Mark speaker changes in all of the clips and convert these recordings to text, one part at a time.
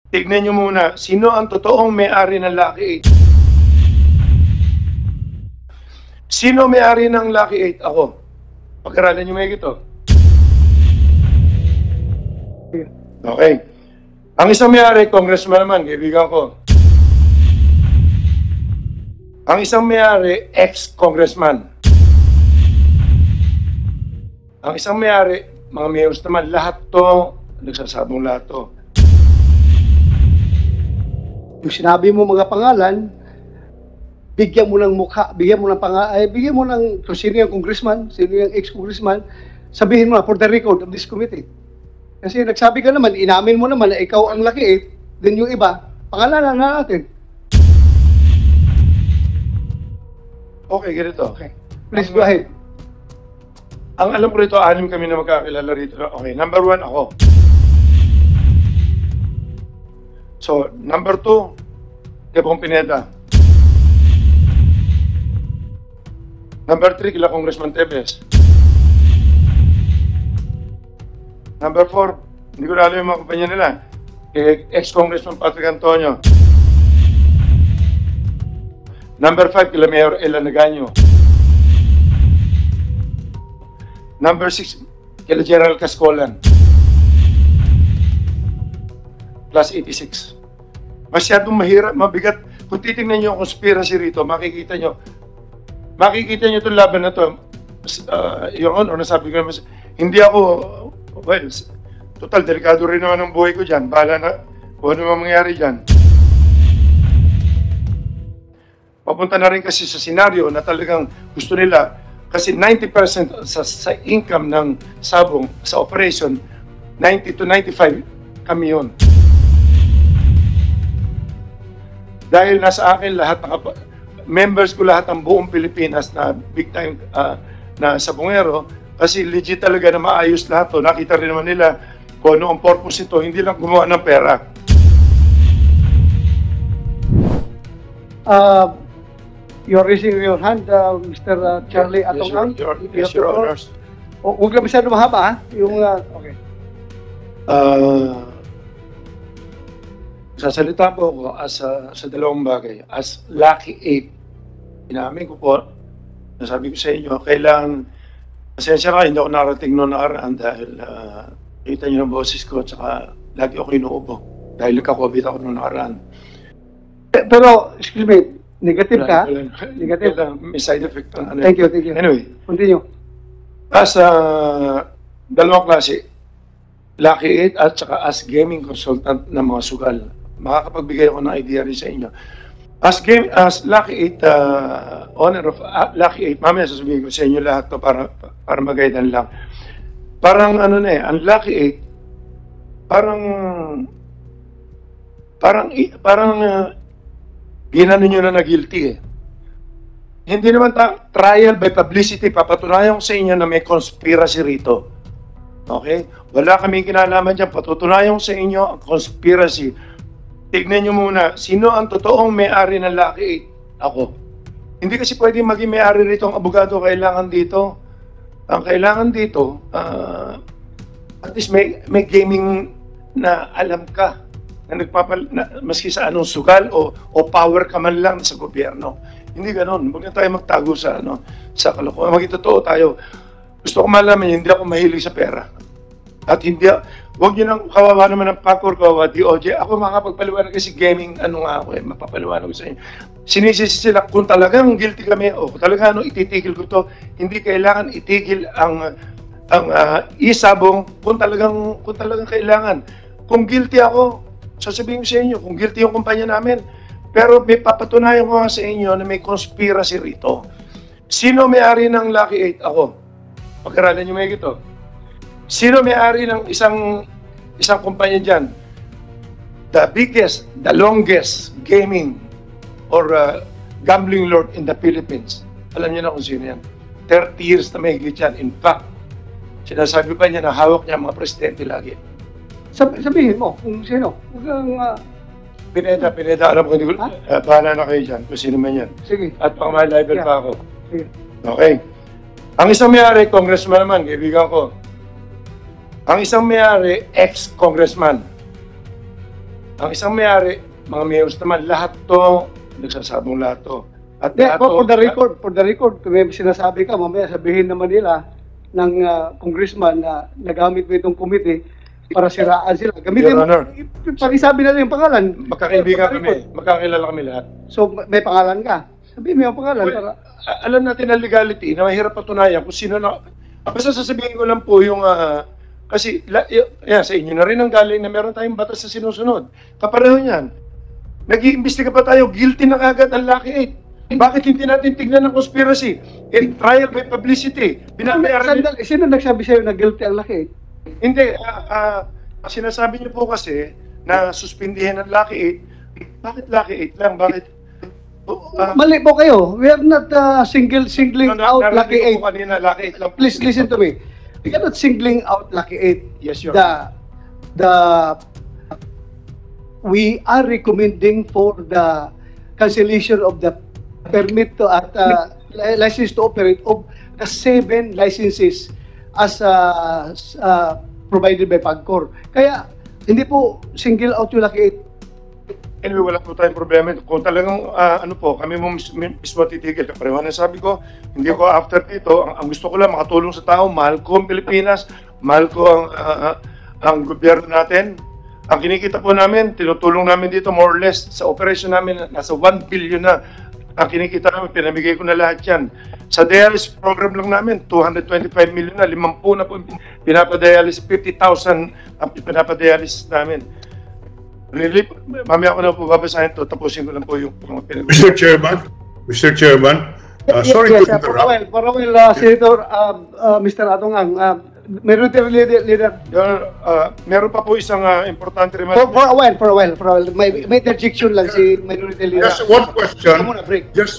Speaker 1: Tignan nyo muna, sino ang totoong may-ari ng Lucky 8? Sino may-ari ng Lucky 8? Ako. Pag-aralan nyo may ito. Okay. Ang isang may-ari, congressman naman, kaibigan ko. Ang isang may-ari, ex-congressman. Ang isang may-ari, mga mayors naman, lahat to, nagsasabong lahat to.
Speaker 2: Yung sinabi mo mga pangalan, bigyan mo ng mukha, bigyan mo ng bigyan mo ng kung sino yung congressman, sino yung ex-congressman, sabihin mo na for the record of this committee. Kasi nagsabi ka naman, inamin mo naman na ikaw ang Lucky 8, then yung iba, pangalanan na natin.
Speaker 1: Okay, ganito.
Speaker 2: Okay. Please go ahead.
Speaker 1: Ang alam ko rito, 6 kami na magkakilala rito. Okay, number 1 ako. So, number 2, Tepong Pineda. Number 3, kila Congressman Tebes. Number 4, hindi ko na alam yung mga kumpanya nila. Kay ex-Congressman Patrick Antonio. Number 5, kila Mayor Ella Nagaño. Number 6, kila General Cascolan. Plus 86. Masyadong mahirap, mabigat. Kung titingnan nyo yung conspiracy rito, makikita nyo itong laban na to. Yung honor, nasabi ko naman, hindi ako, well, total, delikado rin naman ang buhay ko dyan. Bahala na kung ano mangyari dyan. Papunta na rin kasi sa senaryo na talagang gusto nila, kasi 90% sa income ng sabong, sa operation, 90 to 95 kami yun. Dahil nasa akin lahat, members ko lahat ng buong Pilipinas na big time na sabongero, kasi legit talaga na maayos lahat to. Nakita rin naman nila kung ano ang purpose ito, hindi lang gumawa ng pera.
Speaker 2: You're raising your hand, Mr. Charlie Atongang.
Speaker 1: Yes, Your Honors.
Speaker 2: Huwag lang masyado mahaba, ha? Yung, okay.
Speaker 1: Sasalita po ako sa dalawang bagay. As Lucky 8, inamin ko po, nasabi ko sa inyo, kailangan, pasensya ka, hindi ako narating noong nakaraan dahil kita niyo ng boses ko, tsaka lagi ako inuubo dahil nagka-COVID ako noong nakaraan.
Speaker 2: Pero, excuse me, negative ka? Negative?
Speaker 1: May side effect.
Speaker 2: Thank you, thank you.
Speaker 1: Anyway,
Speaker 2: Continue.
Speaker 1: as dalawang klase, Lucky 8 at saka as gaming consultant ng mga sugal, makakapagbigay ako ng idea rin sa inyo. As Lucky 8, owner of Lucky 8, mamaya sasabihin ko sa inyo lahat to para mag-guidean lang. Parang ano na ang Lucky 8, parang ginano nyo na guilty eh. Hindi naman trial by publicity, papatunayan ko sa inyo na may conspiracy rito. Okay? Wala kaming kinalaman dyan, patutunayan ko sa inyo ang conspiracy. Tignan nyo muna, sino ang totoong may-ari ng Lucky 8? Ako. Hindi kasi pwede maging may-ari rito ang abogado, kailangan dito. Ang kailangan dito, at least may gaming na alam ka, na maski sa anong sugal o power ka man lang sa gobyerno. Hindi ganoon. Huwag na tayo magtago sa kalokohan. Magitotoo tayo. Gusto ko malaman, hindi ako mahilig sa pera. At huwag nyo nang kawawa naman ng PACOR, kawawa DOJ. Ako makapagpaliwanag kasi gaming, ako mapapaliwanag ko sa inyo. Sinisisi sila, kung talagang guilty kami, o kung talagang ititigil ko to, hindi kailangan itigil ang isabong kung talagang kailangan. Kung guilty ako, sasabihin ko sa inyo, kung guilty yung kumpanya namin, pero may papatunayan ko nga sa inyo na may conspiracy rito. Sino may-ari ng Lucky 8? Ako. Pag-aralan nyo may ito. Sino may-ari ng isang kumpanya dyan? The biggest, the longest gaming or gambling lord in the Philippines. Alam niyo na kung sino yan. 30 years na may higit yan. In fact, sinasabi pa niya na hawak niya mga presidente lagi.
Speaker 2: Sabihin mo kung sino.
Speaker 1: Pineda, alam ko, hindi ko, bahala na kayo dyan, kung sino man yan.
Speaker 2: Sige.
Speaker 1: At pang may level pa ako.
Speaker 2: Sige.
Speaker 1: Okay. Ang isang may-ari, congressman naman, kaibigan ko. Ang isang may-ari, ex-congressman. Ang isang may-ari, mga mayors naman, lahat to, nagsasabong lahat to. At
Speaker 2: Yeah,
Speaker 1: lahat to,
Speaker 2: for the record, kung may sinasabi ka, mamaya sabihin naman nila ng congressman na nagamit mo itong committee para siraan sila. Gamitin
Speaker 1: Your Honor.
Speaker 2: pakisabi na yung pangalan.
Speaker 1: magkakaibigan
Speaker 2: For the
Speaker 1: kami,
Speaker 2: record.
Speaker 1: magkakilala kami lahat.
Speaker 2: So, may pangalan ka. Sabihin mo yung pangalan para...
Speaker 1: Alam natin ang legality na mahirap patunayan kung sino na... Basta sasabihin ko lang po yung... kasi sa inyo na rin ang galing na meron tayong batas na sinusunod. Kapareho niyan. Nag-iimbestiga pa tayo, guilty na kagad ang Lucky 8. Bakit hindi natin tignan ng conspiracy? Trial by publicity. Binabayaran nila.
Speaker 2: Sino nagsabi sa'yo na guilty ang laki?
Speaker 1: Hindi. Sinasabi niyo po kasi na suspindihin ang Lucky 8. Bakit Lucky 8 lang? Bakit?
Speaker 2: Mali po kayo. We are not singling out Lucky 8.
Speaker 1: Kanina, Lucky 8 lang.
Speaker 2: Please listen to me. We are not singling out Lucky 8.
Speaker 1: Yes, Your
Speaker 2: We are recommending for the cancellation of the permit to license to operate of the 7 licenses as provided by PAGCOR. Kaya hindi po single out yung Lucky 8.
Speaker 1: Anyway, wala po tayong problema. Kung talagang, kami mo mismo titigil. Kapareho na sabi ko, hindi ko after dito, ang gusto ko lang makatulong sa tao, mahal ko ang Pilipinas, mahal ko ang gobyerno natin. Ang kinikita po namin, tinutulong namin dito more or less, sa operation namin, nasa 1 billion na ang kinikita namin, pinamigay ko na lahat yan. Sa dialysis program lang namin, 225 million na, 50 na po pinapadialysis, 50,000 ang pinapadialysis namin. Really, mamaya ko na po babasahin to, tapusin ko lang po yung
Speaker 3: Mr. Chairman, sorry to interrupt.
Speaker 2: Senator, Mr. Atongang, Minority Leader.
Speaker 1: Meron pa po isang importante remark.
Speaker 2: For a while. May interjection lang si Minority Leader.
Speaker 3: Just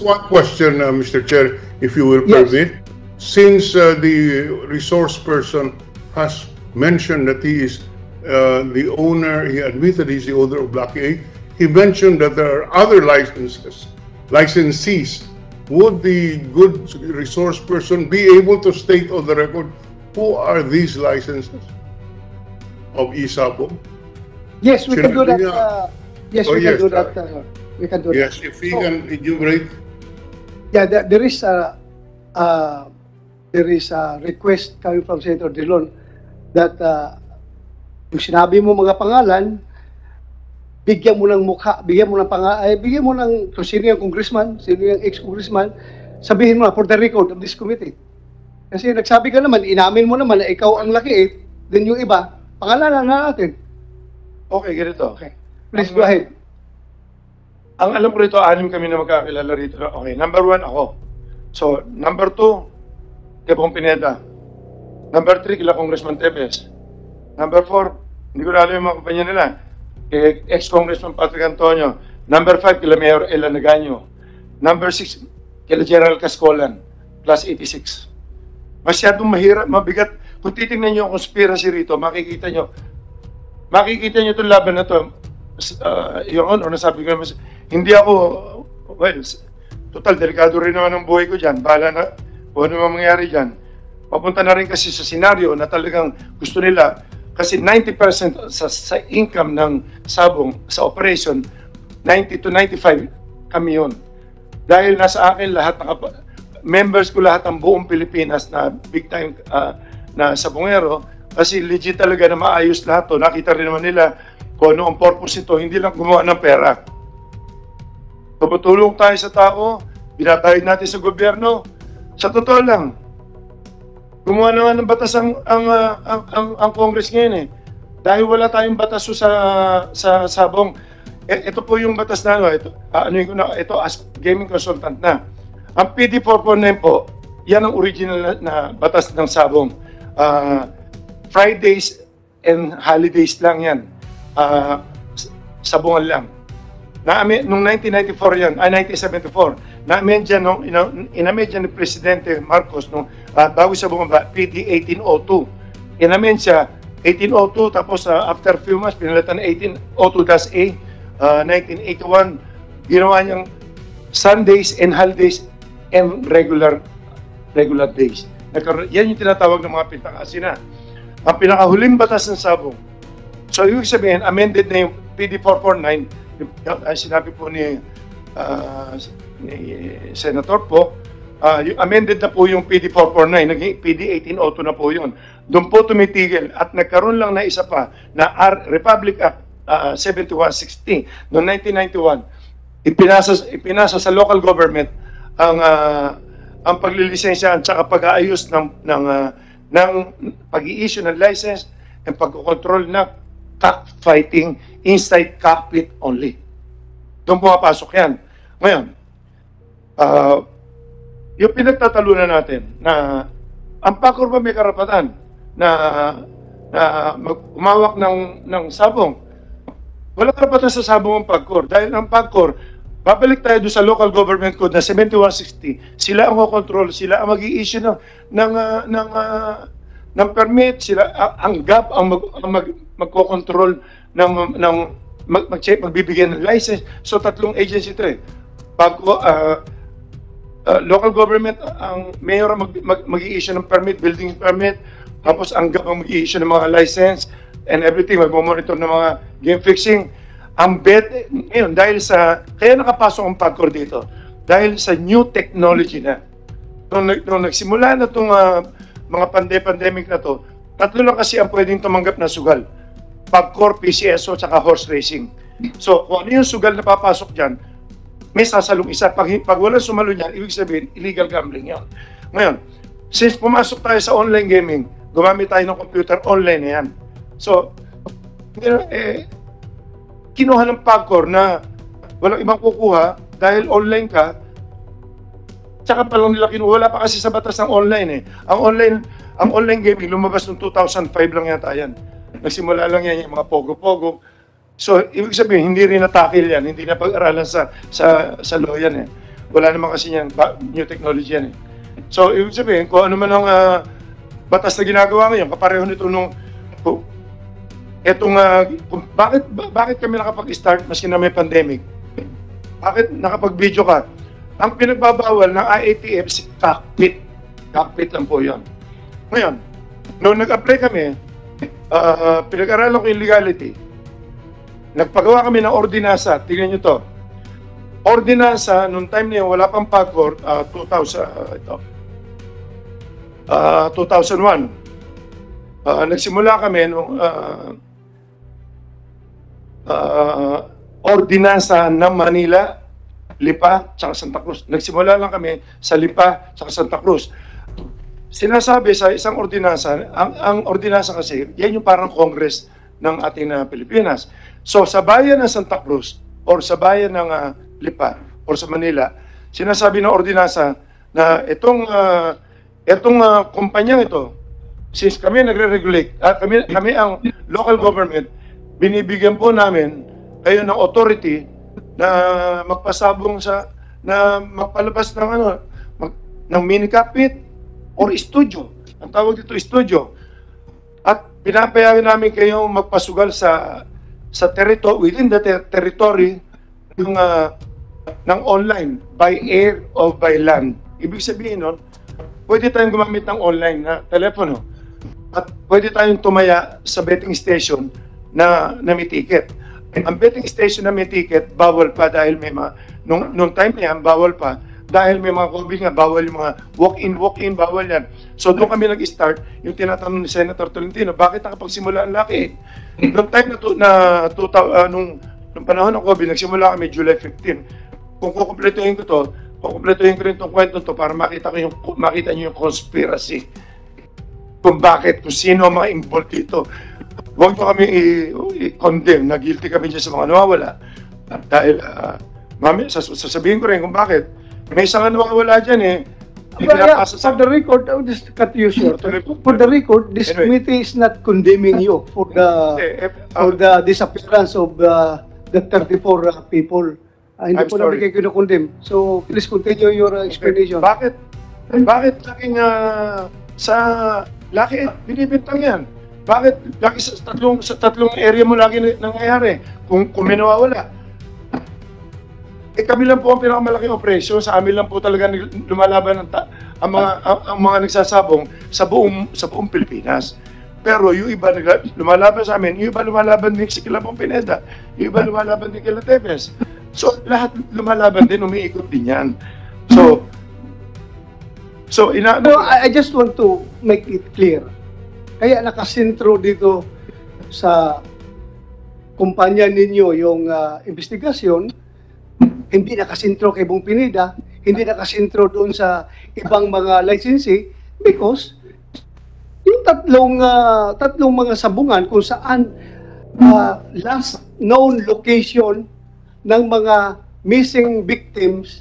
Speaker 3: one question, Mr. Chair, if you will
Speaker 2: Yes.
Speaker 3: permit. Since the resource person has mentioned that he is the owner, he admitted he's the owner of Lucky 8, he mentioned that there are other licensees. Would the good resource person be able to state on the record who are these licenses of Isabong?
Speaker 2: Yes, we can do that.
Speaker 3: Oh,
Speaker 2: We can do that. We can do that.
Speaker 3: Yes, if he can enumerate.
Speaker 2: Yeah, there is a request coming from Senator Drilon that yung sinabi mo mga pangalan, bigyan mo ng mukha, bigyan mo ng kung sino yung congressman, sino yung ex-congressman, sabihin mo na for the record of this committee. Kasi nagsabi ka naman, inamin mo naman na ikaw ang Lucky 8, then yung iba, pangalanan na natin.
Speaker 1: Okay, ganito.
Speaker 2: Okay. Please go ahead.
Speaker 1: Ang alam ko rito, 6 kami na magkakilala rito. Okay, number 1 ako. So, number 2, kay Bong Pineda. Number 3, kila Congressman Tevez. Number 4, hindi ko na alam yung mga kumpanya nila. Kay ex-Congressman Patrick Antonio. Number 5, kila Mayor Ella Nagaño. Number 6, kila General Cascolan. Plus 86. Masyadong mahirap, mabigat. Kung titingnan nyo ang conspiracy rito, makikita nyo itong laban na to. Your Honor, nasabi ko naman, hindi ako, well, total, delikado rin naman ang buhay ko dyan. Bahala na kung ano mangyayari dyan. Papunta na rin kasi sa senaryo na talagang gusto nila, kasi 90% sa income ng Sabong, sa operation, 90 to 95 kami yun. Dahil nasa akin lahat, members ko lahat ang buong Pilipinas na big time na sabongero, kasi legit talaga na maayos lahat to. Nakita rin naman nila kung ano ang purpose ito, hindi lang gumawa ng pera. Tumutulong tayo sa tao, binatayad natin sa gobyerno. Sa totoo lang, gumawa naman ng batas ang Congress ngayon eh. Dahil wala tayong batas sa Sabong. Ito po yung batas na ito as gaming consultant na. Ang PD 449 po, yan ang original na batas ng Sabong. Fridays and holidays lang yan. Sabungan lang. Noong 1994 yan, 1974, na-amend dyan, in-amend dyan ni Presidente Marcos bago sa bumaba, PD 1802. In-amend siya, 1802, tapos after a few months, pinalitan na 1802-A, 1981, ginawa niyang Sundays and holidays and regular days. Yan yung tinatawag ng mga pintakasina. Ang pinakahuling batas ng Sabong. So, ibig sabihin, amended na yung PD 449, sinabi po ni Senator po, amended na po yung PD 449, naging PD 1802 na po yun. Doon po tumitigil at nagkaroon lang na isa pa na Republic Act 7160 noong 1991. Ipinasa sa local government ang paglilisensya at saka pag-aayos ng pag-i-issue ng license and pag-control na cockfighting inside cockpit only. Doon pumapasok yan. Ngayon, yung pinagtatalunan natin na ang PAGCOR ba may karapatan na umawak ng sabong? Wala karapatan sa sabong ang PAGCOR dahil ang PAGCOR, babalik tayo doon sa local government code na 7160, sila ang control, sila ang mag-i-issue ng permit, sila ang GAP ang magko-control magbibigyan ng license. So tatlong agency ito eh. Local government, ang mayor ang mag-i-issue ng permit, building permit, tapos ang GAP ang mag-i-issue ng mga license and everything, mag-monitor ng mga game fixing. Ang bet, ngayon, kaya nakapasok ang PAGCOR dito, dahil sa new technology na. Nung nagsimula na itong mga pandemic na to, tatlo lang kasi ang pwedeng tumanggap na sugal. PAGCOR, PCSO, tsaka horse racing. So, kung ano yung sugal na papasok dyan, may sasalong isa. Pag walang sumalo niyan, ibig sabihin, illegal gambling yan. Ngayon, since pumasok tayo sa online gaming, gumamit tayo ng computer, online na yan. So, kinuha ng PAGCOR na walang ibang kukuha dahil online ka, tsaka pa lang nila kinuha. Wala pa kasi sa batas ng online eh. Ang online gaming, lumabas noong 2005 lang yata yan. Nagsimula lang yan yung mga pogo-pogo. So, ibig sabihin, hindi rin natakil yan, hindi na pag-aralan sa law yan eh. Wala naman kasi yan, new technology yan eh. So, ibig sabihin, kung ano man ang batas na ginagawa ngayon, kapareho nito nung bakit kami nakapag-start maski na may pandemic? Bakit nakapag-video ka? Ang pinagbabawal ng IATF si cockpit. Cockpit lang po yun. Ngayon, noong nag-apply kami, pinag-aralan ko yung legality. Nagpagawa kami ng ordinansa. Tingnan nyo to. Ordinansa, noong time na yun, wala pang PAGCOR, 2001. Nagsimula kami nung ordinansa ng Manila, Lipa, tsaka Santa Cruz. Nagsimula lang kami sa Lipa, tsaka Santa Cruz. Sinasabi sa isang ordinansa, ang ordinansa kasi, yan yung parang Congress ng ating Pilipinas. So sa bayan ng Santa Cruz, or sa bayan ng Lipa, or sa Manila, sinasabi ng ordinansa na itong kumpanyang ito, since kami nagre-regulate, kami ang local government, binibigyan po namin kayo ng authority na magpasabong na magpalabas ng ng mini cockpit or studio. Ang tawag dito studio. At pinapayagan namin kayong magpasugal sa territory, within the territory ng online, by air or by land. Ibig sabihin nun, pwede tayong gumamit ng online na telepono at pwede tayong tumaya sa betting station na may ticket. Ang betting station na may ticket, bawal pa dahil may nung time na yan, bawal pa dahil may mga COVID nga, bawal yung mga walk-in, bawal yan. So doon kami nag-start, yung tinatanong ni Senator Tolentino, bakit nakapagsimula ang Lucky 8? Noong time nung panahon ng COVID, nagsimula kami July 15. Kung kukumpletuhin ko rin itong kwento to para makita niyo yung conspiracy. Kung sino ang mga involved dito. Huwag nyo kami i-condemn na guilty kami dyan sa mga nawawala. Dahil, sasabihin ko rin kung bakit. May isang nawawala dyan eh.
Speaker 2: For the record, I'll just cut you short. For the record, this committee is not condemning you for the disappearance of the 34 people. Hindi po namin kayo kinukondem. So, please continue your explanation.
Speaker 1: Bakit laging sa Lucky 8, binibintang yan? Bakit lagi sa tatlong area mo lagi nangyayari kung may nawawala? Kami lang po ang pinakamalaking operasyon, sa amin lang po talaga lumalaban ang mga nagsasabong sa buong Pilipinas. Pero yung iba lumalaban sa amin, yung iba lumalaban din si Kilabong Pineda, yung iba lumalaban din kila Tevez. So, lahat lumalaban din, umiikot din yan. So,
Speaker 2: No, I just want to make it clear. Kaya nakasentro dito sa kumpanya ninyo yung investigasyon, hindi nakasentro kay Bong Pineda, hindi nakasentro doon sa ibang mga licensee because yung tatlong mga sabungan kung saan last known location ng mga missing victims,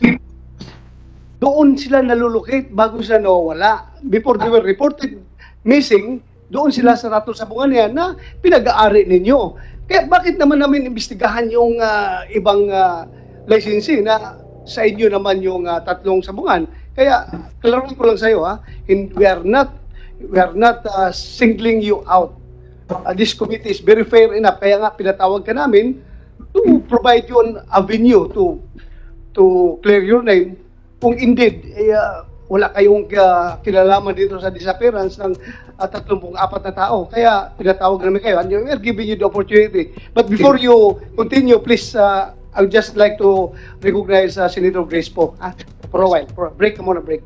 Speaker 2: doon sila nalulocate bago sila nawawala. Before they were reported missing, doon sila sa ratong sabungan yan na pinag-aari ninyo. Kaya bakit naman namin imbestigahan yung ibang licensee na sa inyo naman yung tatlong sabungan? Kaya, klaroin ko lang sa iyo, we are not singling you out. This committee is very fair enough. Kaya nga, pinatawag ka namin to provide you an avenue to clear your name. Kung indeed, wala kayong kilalaman dito sa disappearance ng 34 na tao. Kaya pinatawag namin kayo and we are giving you the opportunity. But before you continue, please, I would just like to recognize Senator Grace po. For a while. Break ka muna, break.